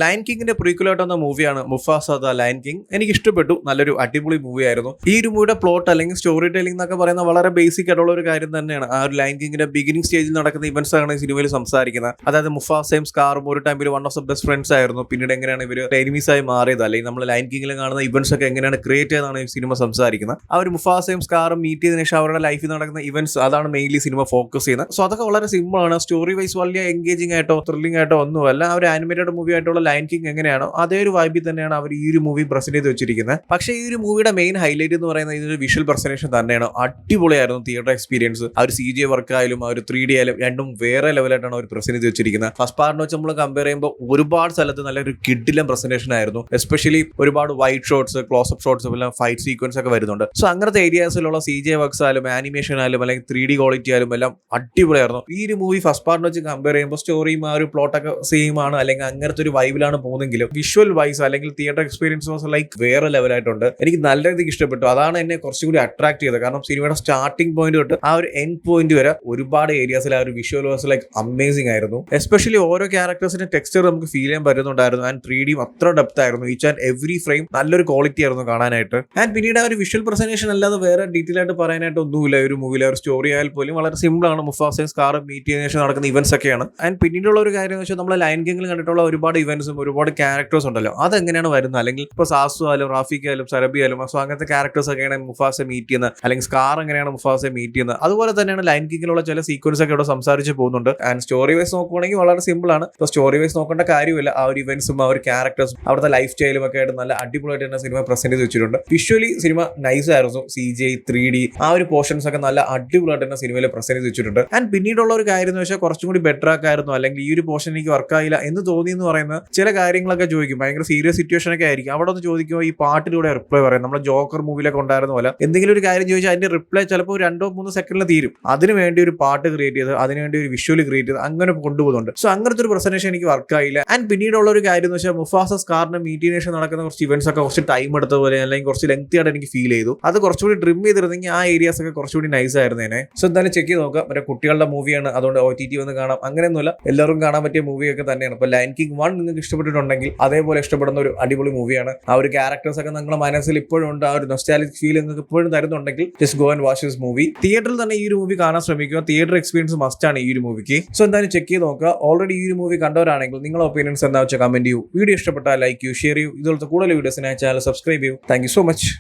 Lion കിങ്ങിന്റെ പ്രീക്വലായിട്ട് വന്ന മൂവിയാണ് Mufasa the lion king. എനിക്ക് ഇഷ്ടപ്പെട്ടു, നല്ലൊരു അടിപൊളി മൂവി ആയിരുന്നു. ഈ ഒരു മൂവിയുടെ പ്ലോട്ട് അല്ലെങ്കിൽ സ്റ്റോറി ടെല്ലിംഗ് എന്നൊക്കെ പറയുന്ന വളരെ ബേസിക് ആയിട്ടുള്ള ഒരു കാര്യം തന്നെയാണ്. ആ ഒരു ലയൺ കിങ്ങിന്റെ ബിഗിനിങ് സ്റ്റേജിൽ നടക്കുന്ന ഇവന്റ്സ് ആണ് ഈ സിനിമയിൽ സംസാരിക്കുന്നത്. അതായത് മുഫാസയും സ്കാറും ഒരു ടൈമിൽ one of the best friends ആയിരുന്നു. പിന്നീട് എങ്ങനെയാണ് ഇവർ എനിമീസ് ആയി മാറിയത്, അല്ലെങ്കിൽ നമ്മൾ ലയൺ കിങ്ങിൽ കാണുന്ന ഇവന്റ്സ് ഒക്കെ എങ്ങനെയാണ് ക്രിയേറ്റ് ചെയ്തതാണ് ഈ സിനിമ സംസാരിക്കുന്നത്. ആ ഒരു മുഫാസയും സ്കാറും മീറ്റ് ചെയ്തതിനു ശേഷം അവരുടെ ലൈഫിൽ നടക്കുന്ന ഇവന്റ്സ് അതാണ് മെയിൻലി സിനിമ ഫോക്കസ് ചെയ്യുന്നത്. സോ അതൊക്കെ വളരെ സിമ്പിൾ ആണ്. സ്റ്റോറി വൈസ് വലിയ എൻഗേജിംഗ് ആയിട്ടോ ത്രില്ലിംഗ് ആയിട്ടോ ഒന്നുമല്ല. ആ ഒരു ആനിമേറ്റഡ് മൂവി ആയിട്ടുള്ള ലയൺ കിങ് എങ്ങനെയാണോ അതേ ഒരു വൈബിൽ തന്നെയാണ് അവർ ഈ ഒരു മൂവി പ്രസന്റ് ചെയ്ത് വെച്ചിരിക്കുന്നത്. പക്ഷേ ഈ ഒരു മൂവിയുടെ മെയിൻ ഹൈലൈറ്റ് എന്ന് പറയുന്നത് ഇതിന്റെ വിഷ്വൽ പ്രസന്റേഷൻ തന്നെയാണ്. അടിപൊളിയായിരുന്നു തിയേറ്റർ എക്സ്പീരിയൻസ്. ആ ഒരു CGI വർക്ക് ആയാലും ആ ഒരു 3D ആയാലും രണ്ടും വേറെ ലെവലായിട്ടാണ് അവർ പ്രസന്റ് ചെയ്ത് വെച്ചിരിക്കുന്നത്. ഫസ്റ്റ് പാർട്ടിനെ വെച്ച് നമ്മൾ കമ്പയർ ചെയ്യുമ്പോൾ ഒരുപാട് സ്ഥലത്ത് നല്ലൊരു കിഡിലം പ്രസന്റേഷൻ ആയിരുന്നു. എസ്പെഷ്യലി ഒരുപാട് വൈറ്റ് ഷോട്ട്സ്, ക്ലോസപ്പ് ഷോട്ട്സ്, എല്ലാം ഫൈറ്റ് സീക്വൻസ് ഒക്കെ വരുന്നുണ്ട്. സോ അങ്ങനത്തെ ഏരിയാസിലുള്ള CGI വർക്ക്സ് ആയാലും ആനിമേഷൻ ആയാലും അല്ലെങ്കിൽ 3D ക്വാളിറ്റി ആയാലും എല്ലാം അടിപൊളിയായിരുന്നു. ഈ ഒരു മൂവി ഫസ്റ്റ് പാർട്ടിനെ വെച്ച് കമ്പയർ ചെയ്യുമ്പോൾ സ്റ്റോറിയും ആ ഒരു പ്ലോട്ടൊക്കെ സെയിം ആണ്, അല്ലെങ്കിൽ അങ്ങനത്തെ ഒരു വൈബിലാണ് പോകുന്നെങ്കിലും വിഷ്വൽ വൈസ് അല്ലെങ്കിൽ തിയേറ്റർ എക്സ്പീരിയൻസ് വാസ് ലൈക്ക് വേറെ ലെവലായിട്ടുണ്ട്. എനിക്ക് നല്ല രീതിക്ക് ഇഷ്ടപ്പെട്ടു. അതാണ് എന്നെ കുറച്ചുകൂടി അട്രാക്ട് ചെയ്തത്. കാരണം സിനിമയുടെ സ്റ്റാർട്ടിംഗ് പോയിന്റ് തൊട്ട് ആ ഒരു എൻഡ് പോയിന്റ് വരെ ഒരുപാട് ഏരിയാസിൽ ആ ഒരു വിഷ്വൽ വാസ് ലൈക്ക് അമേസിംഗ് ആയിരുന്നു. എസ്പെഷ്യലി ഓരോ ക്യാരക്ടേഴ്സിന്റെ ടെക്സ്ചർ നമുക്ക് ഫീൽ ചെയ്യാൻ പറ്റുന്നുണ്ടായിരുന്നു. ആൻഡ് 3D അത്ര ഡെപ്ത് ആയിരുന്നു. ഈച്ച് ആൻഡ് എവറി ഫ്രെയിം നല്ലൊരു ക്വാളിറ്റി ആയിരുന്നു കാണാനായിട്ട്. ആൻഡ് പിന്നീട് ആ ഒരു വിഷ്വൽ പ്രസന്റേഷൻ അല്ലാതെ വേറെ ഡീറ്റെയിൽ ആയിട്ട് പറയാനായിട്ട് ഒന്നുമില്ല. ഒരു മൂവിയിലെ ഒരു സ്റ്റോറി ആയാൽ പോലും വളരെ സിമ്പിൾ ആണ്. മുഫാസയും സ്കാറും മീറ്റ് ചെയ്തതിനു ശേഷം നടക്കുന്ന ഇവന്റ്സ് ഒക്കെയാണ്. ആൻഡ് പിന്നീടുള്ള ഒരു കാര്യം എന്ന് വെച്ചാൽ നമ്മൾ ലയൺ കിങ്ങിൽ കണ്ടിട്ടുള്ള ഒരുപാട് ഇവന്റ്സും ഒരുപാട് ക്യാരക്ടേഴ്സ് ഉണ്ടല്ലോ, അതെങ്ങനെയാണ് വരുന്നത്, അല്ലെങ്കിൽ ഇപ്പോൾ സാസു ആയാലും റാഫിക്ക് ആയാലും സരബി ആയാലും സോ അങ്ങനത്തെ ക്യാരക്ടേഴ്സ് ഒക്കെയാണ് മുഫാസെ മീറ്റ് ചെയ്യുന്നത്, അല്ലെങ്കിൽ സ്കാർ എങ്ങനെയാണ് മുഫാസെ മീറ്റ് ചെയ്യുന്നത്. അതുപോലെ തന്നെയാണ് ലയൺ കിങ്ങിലുള്ള ചില സീക്വൻസ് ഒക്കെ ഇവിടെ സംസാരിച്ച് പോകുന്നുണ്ട്. ആൻഡ് സ്റ്റോറി വൈസ് നോക്കുകയാണെങ്കിൽ വളരെ സിമ്പിൾ ആണ്. ഇപ്പോൾ സ്റ്റോറി വൈസ് നോക്കേണ്ട കാര്യമില്ല. ആ ഒരു ഇവന്റ്സും ആ ഒരു ക്യാരക്ടേഴ്സും അവിടുത്തെ ലൈഫ് സ്റ്റൈലും ഒക്കെ ആയിട്ട് നല്ല അടിപൊളിയായിട്ട് തന്നെ സിനിമ പ്രസന്റ് ചെയ്ത് വെച്ചിട്ടുണ്ട്. വിഷ്വലി സിനിമ നൈസ് ആയിരുന്നു. CGI 3D ആ ഒരു പോർഷൻസ് ഒക്കെ നല്ല അടിപൊളിയായിട്ട് തന്നെ സിനിമയിൽ പ്രസന്റ് ചെയ്ത് വെച്ചിട്ടുണ്ട്. ആൻഡ് പിന്നീടുള്ള ഒരു കാര്യം എന്ന് വെച്ചാൽ കുറച്ചും കൂടി ബെറ്റർ ആക്കായിരുന്നു, അല്ലെങ്കിൽ ഈ ഒരു പോർഷൻ എനിക്ക് വർക്കായില്ല എന്ന് തോന്നി എന്ന് പറയുന്നത് ചില കാര്യങ്ങളൊക്കെ ചോദിക്കും. ഭയങ്കര സീരിയസ് സിറ്റുവേഷൻ ഒക്കെ ആയിരിക്കും. അവിടെ ഒന്ന് ചോദിക്കുമ്പോൾ ഈ പാട്ടിലൂടെ റിപ്ലൈ പറയും. നമ്മുടെ ജോക്കർ മൂവിയിലൊക്കെ ഉണ്ടായിരുന്ന പോലെ എന്തെങ്കിലും ഒരു കാര്യം ചോദിച്ചാൽ അതിന്റെ റിപ്ലൈ ചിലപ്പോൾ 2-3 സെക്കൻഡിൽ തീരും. അതിന് വേണ്ടി ഒരു പാട്ട് ക്രിയേറ്റ് ചെയ്ത്, അതിനുവേണ്ടി ഒരു വിഷ്വൽ ക്രിയേറ്റ് ചെയ്ത് അങ്ങനെ കൊണ്ടുപോകുന്നുണ്ട്. സോ അങ്ങനത്തെ ഒരു പ്രസന്റേഷൻ എനിക്ക് വർക്കായില്ല. ആൻഡ് പിന്നീടുള്ള ഒരു കാര്യം എന്ന് വെച്ചാൽ മുഫാസ സ്കാറിന്റെ മീറ്റിനേഷൻ നടക്കുന്ന കുറച്ച് ഇവന്റ്സ് ഒക്കെ കുറച്ച് ടൈം എടുത്ത പോലെ, അല്ലെങ്കിൽ കുറച്ച് ലെങ്തി ആയിട്ട് എനിക്ക് ഫീൽ ചെയ്തു. അത് കുറച്ചുകൂടി ട്രിം ചെയ്തിരുന്നെങ്കിൽ ആ ഏരിയാസ് ഒക്കെ കുറച്ചുകൂടി നൈസ് ആയിരുന്നേനെ. സോ എന്തായാലും ചെക്ക് ചെയ്ത് നോക്കാം. മറ്റേ കുട്ടികളുടെ മൂവിയാണ്, അതുകൊണ്ട് OTT വന്ന് കാണാം. അങ്ങനെയൊന്നുമില്ല, എല്ലാവർക്കും കാണാൻ പറ്റിയ മൂവിയൊക്കെ തന്നെയാണ്. ഇപ്പോൾ ലയൺ കിങ് 1 നിങ്ങൾക്ക് ഇഷ്ടപ്പെട്ടിട്ടുണ്ടെങ്കിൽ അതേപോലെ ഇഷ്ടപ്പെടുന്ന ഒരു അടിപൊളി മൂവിയാണ്. ആ ഒരു ക്യാരക്ടേഴ്സ് ഒക്കെ നിങ്ങളുടെ മനസ്സിൽ ഇപ്പോഴും ഉണ്ട്, ആ ഒരു നൊസ്റ്റാലിക് ഫീൽ നിങ്ങൾക്ക് ഇപ്പോഴും തരുന്നുണ്ടെങ്കിൽ just go and watch this movie. തിയേറ്ററിൽ തന്നെ ഈ ഒരു മൂവി കാണാൻ ശ്രമിക്കുക. തിയേറ്റർ എക്സ്പീരിയൻസ് മസ്റ്റ് ആണ് ഈ ഒരു മൂവിക്ക്. സോ എന്തായാലും ചെക്ക് ചെയ്ത് നോക്കുക. ഓൾറെഡി ഈ ഒരു മൂവി കണ്ടവരാണെങ്കിൽ നിങ്ങളുടെ ഒപ്പീനിയൻസ് എന്താ വെച്ചാൽ കമന്റ് ചെയ്യൂ. വീഡിയോ ഇഷ്ടപ്പെട്ടാൽ ലൈക്ക് ചെയ്യൂ, ഷെയർ ചെയ്യൂ. ഇതുപോലത്തെ കൂടുതൽ വീഡിയോസിനായി ചാനൽ സബ്സ്ക്രൈബ് ചെയ്യൂ. Thank you so much.